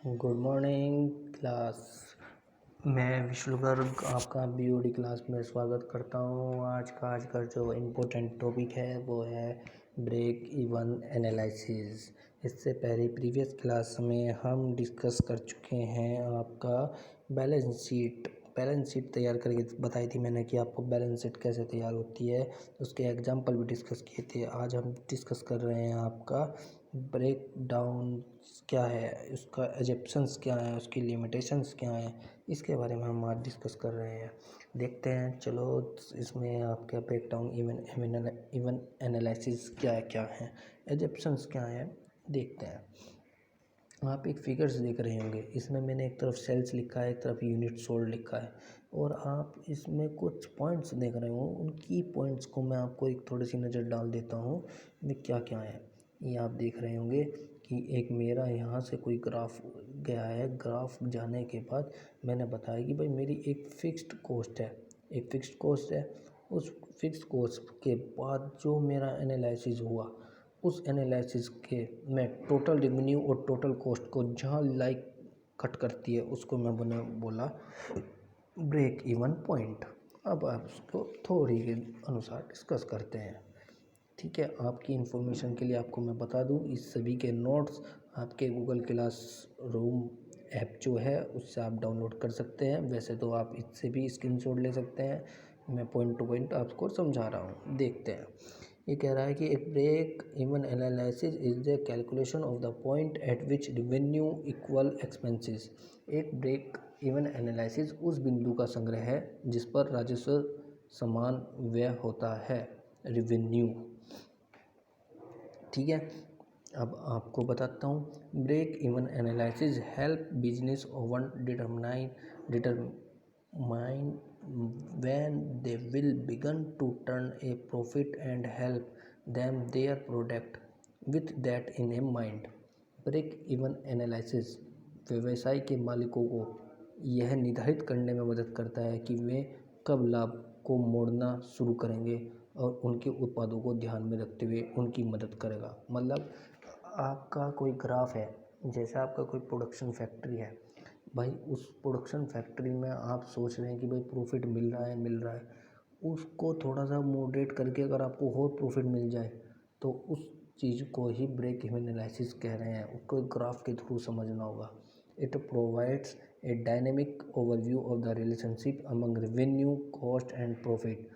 Good morning class. मैं विष्णु गर्ग आपका BOD class में स्वागत करता हूँ। आज का जो इम्पोर्टेंट टॉपिक है वो है ब्रेक इवन एनालिसिस। इससे पहले प्रीवियस क्लास में हम डिस्कस कर चुके हैं आपका बैलेंस शीट तैयार करके बताई थी मैंने कि आपको बैलेंस शीट कैसे तैयार होती है, उसके एग्जाम्पल भी डिस्कस किए थे। आज हम डिस्कस कर रहे हैं आपका ब्रेक डाउन क्या है, उसका एजप्शंस क्या है, उसकी लिमिटेशंस क्या हैं, इसके बारे में हम आज डिस्कस कर रहे हैं। देखते हैं, चलो इसमें आपका ब्रेक डाउन इवन एनालिसिस क्या है, एजप्शंस क्या है, देखते हैं। आप एक फिगर्स देख रहे होंगे, इसमें मैंने एक तरफ सेल्स लिखा है, एक तरफ यूनिट सोल्ड लिखा है, और आप इसमें कुछ पॉइंट्स देख रहे हो। उन की पॉइंट्स को मैं आपको एक थोड़ी सी नज़र डाल देता हूँ में क्या क्या है। ये आप देख रहे होंगे कि एक मेरा यहाँ से कोई ग्राफ गया है। ग्राफ जाने के बाद मैंने बताया कि भाई मेरी एक फ़िक्स्ड कॉस्ट है। उस फिक्स्ड कॉस्ट के बाद जो मेरा एनालिसिस हुआ, उस एनालिसिस के मैं टोटल रेवेन्यू और टोटल कॉस्ट को जहाँ कट करती है उसको मैंने बोला ब्रेक इवन पॉइंट। अब आप उसको थोड़ी के अनुसार डिस्कस करते हैं। ठीक है, आपकी इन्फॉर्मेशन के लिए आपको मैं बता दूं, इस सभी के नोट्स आपके गूगल क्लास रूम ऐप जो है उससे आप डाउनलोड कर सकते हैं। वैसे तो आप इससे भी स्क्रीनशॉट ले सकते हैं, मैं पॉइंट टू पॉइंट आपको समझा रहा हूँ। देखते हैं, ये कह रहा है कि एक break even analysis is the calculation of the point at which revenue equal expenses. एक ब्रेक इवन एनालिसिस उस बिंदु का संग्रह है जिस पर राजस्व समान व्यय होता है, रेवेन्यू। ठीक है, अब आपको बताता हूँ। Break even analysis help business owner determine when they will begin to turn a profit and help them their product with that in a mind. Break even analysis व्यवसाय के मालिकों को यह निर्धारित करने में मदद करता है कि वे कब लाभ को मोड़ना शुरू करेंगे और उनके उत्पादों को ध्यान में रखते हुए उनकी मदद करेगा। मतलब आपका कोई ग्राफ है, जैसे आपका कोई प्रोडक्शन फैक्ट्री है, भाई उस प्रोडक्शन फैक्ट्री में आप सोच रहे हैं कि भाई प्रॉफिट मिल रहा है, उसको थोड़ा सा मॉडरेट करके अगर आपको और प्रॉफिट मिल जाए तो उस चीज़ को ही ब्रेक इवन एनालिसिस कह रहे हैं। उसको ग्राफ के थ्रू समझना होगा। It provides a dynamic overview of the relationship among revenue, cost and profit.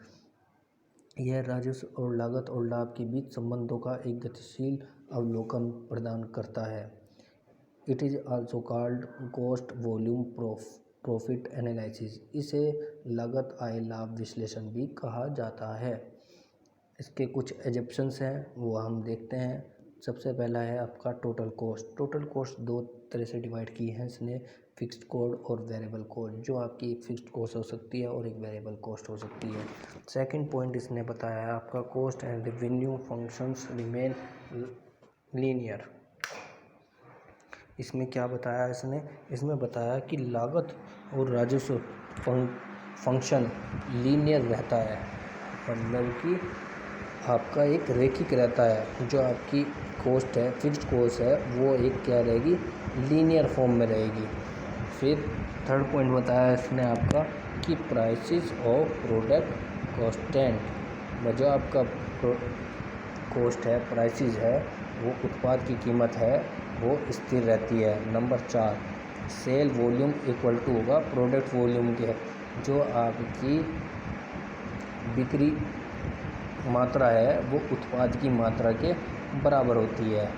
यह राजस्व और लागत और लाभ के बीच संबंधों का एक गतिशील अवलोकन प्रदान करता है। It is also called cost volume profit analysis. इसे लागत आय लाभ विश्लेषण भी कहा जाता है। इसके कुछ एजप्शंस हैं वो हम देखते हैं। सबसे पहला है आपका टोटल कॉस्ट दो तरह से डिवाइड की है इसने, फिक्स्ड कॉस्ट और वेरिएबल कॉस्ट। जो आपकी एक फिक्स्ड कॉस्ट हो सकती है और एक वेरिएबल कॉस्ट हो सकती है। सेकंड पॉइंट इसने बताया है आपका cost and revenue functions remain linear. इसमें क्या बताया इसमें बताया कि लागत और राजस्व फंक्शन लीनियर रहता है, मतलब कि आपका एक रेखिक रहता है। जो आपकी कॉस्ट है, फिक्स्ड कॉस्ट है, वो एक क्या रहेगी, लीनियर फॉर्म में रहेगी। फिर थर्ड पॉइंट बताया इसने आपका कि प्राइसेस ऑफ प्रोडक्ट कॉन्स्टेंट। जो आपका कॉस्ट है, प्राइसेस है, वो उत्पाद की कीमत है, वो स्थिर रहती है। Number 4, sale volume equal to होगा प्रोडक्ट वॉल्यूम के। जो आपकी बिक्री मात्रा है वो उत्पाद की मात्रा के बराबर होती है।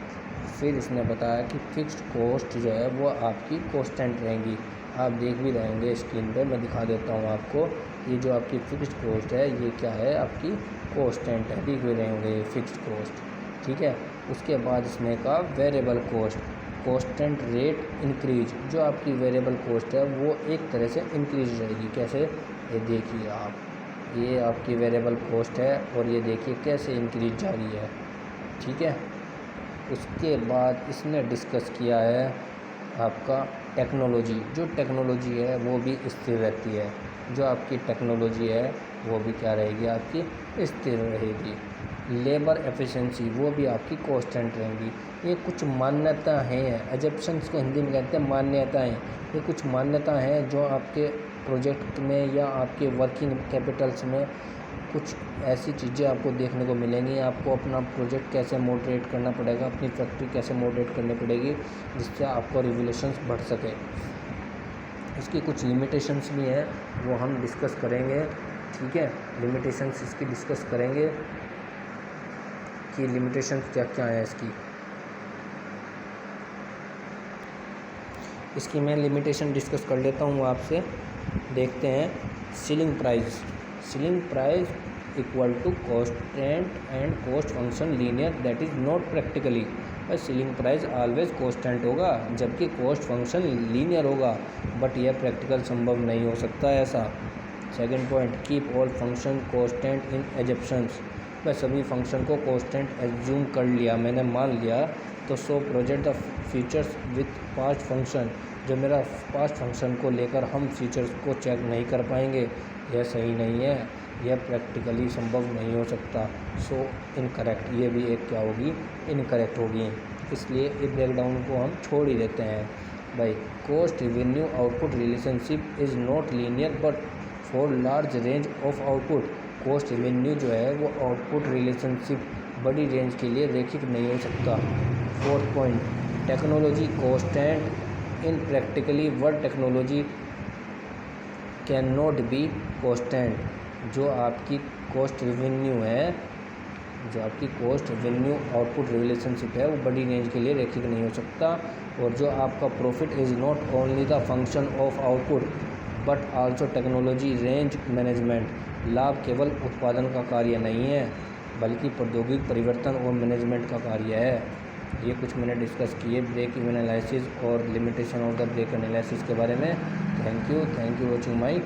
फिर इसने बताया कि फिक्स्ड कॉस्ट जो है वो आपकी कांस्टेंट रहेंगी। आप देख भी रहेंगे स्क्रीन पे, मैं दिखा देता हूँ आपको। ये जो आपकी फिक्स्ड कॉस्ट है ये क्या है, आपकी कांस्टेंट है, दिख भी रहे होंगे ये फिक्स्ड कॉस्ट। ठीक है, उसके बाद इसने कहा variable cost constant rate increase. जो आपकी वेरिएबल कॉस्ट है वो एक तरह से इंक्रीज रहेगी। कैसे, ये देखिए आप, ये आपकी वेरिएबल कॉस्ट है और ये देखिए कैसे इंक्रीज जा रही है। ठीक है, उसके बाद इसने डिस्कस किया है आपका टेक्नोलॉजी। जो टेक्नोलॉजी है वो भी स्थिर रहती है। जो आपकी टेक्नोलॉजी है वो भी क्या रहेगी, आपकी स्थिर रहेगी। लेबर एफिशिएंसी वो भी आपकी कांस्टेंट रहेंगी। ये कुछ मान्यता हैं, एजम्पशंस को हिंदी में कहते हैं मान्यताएं। ये कुछ मान्यता हैं जो आपके प्रोजेक्ट में या आपके वर्किंग कैपिटल्स में कुछ ऐसी चीज़ें आपको देखने को मिलेंगी। आपको अपना प्रोजेक्ट कैसे मॉडरेट करना पड़ेगा, अपनी फैक्ट्री कैसे मॉडरेट करनी पड़ेगी जिससे आपको रेगुलेशंस बढ़ सके। इसकी कुछ लिमिटेशंस भी हैं, वो हम डिस्कस करेंगे। ठीक है, लिमिटेशंस इसकी डिस्कस करेंगे कि लिमिटेशंस क्या क्या हैं इसकी मैं लिमिटेशन डिस्कस कर लेता हूँ आपसे। देखते हैं। Ceiling price equal to constant and cost function linear, that is not practically. Ceiling price always constant होगा जबकि कॉस्ट फंक्शन लीनियर होगा, बट यह प्रैक्टिकल संभव नहीं हो सकता ऐसा। Second point, keep all function constant in assumptions. मैं सभी फंक्शन को कॉन्स्टेंट एज्यूम कर लिया, मैंने मान लिया, तो so project the features with past function. जो मेरा पास्ट फंक्शन को लेकर हम फीचर्स को चेक नहीं कर पाएंगे, यह सही नहीं है, यह प्रैक्टिकली संभव नहीं हो सकता। सो इनकरेक्ट, ये भी एक क्या होगी, इनकरेक्ट होगी। इसलिए इस ब्रेकडाउन को हम छोड़ ही देते हैं। भाई, cost revenue output relationship is not linear but for large range of output. Cost revenue जो है वो आउटपुट रिलेशनशिप बड़ी रेंज के लिए रैखिक नहीं हो सकता। Fourth point, technology constant in practically word technology can not be constant. जो आपकी कॉस्ट रेवेन्यू है, जो आपकी कॉस्ट रेवेन्यू आउटपुट रिलेशनशिप है, वो बड़ी रेंज के लिए रैखिक नहीं हो सकता। और जो आपका profit is not only the function of output but also technology range management. लाभ केवल उत्पादन का कार्य नहीं है बल्कि प्रौद्योगिक परिवर्तन और मैनेजमेंट का कार्य है। ये कुछ मैंने डिस्कस किए ब्रेक इवन एनालिसिस और limitation of the break analysis के बारे में। Thank you watching my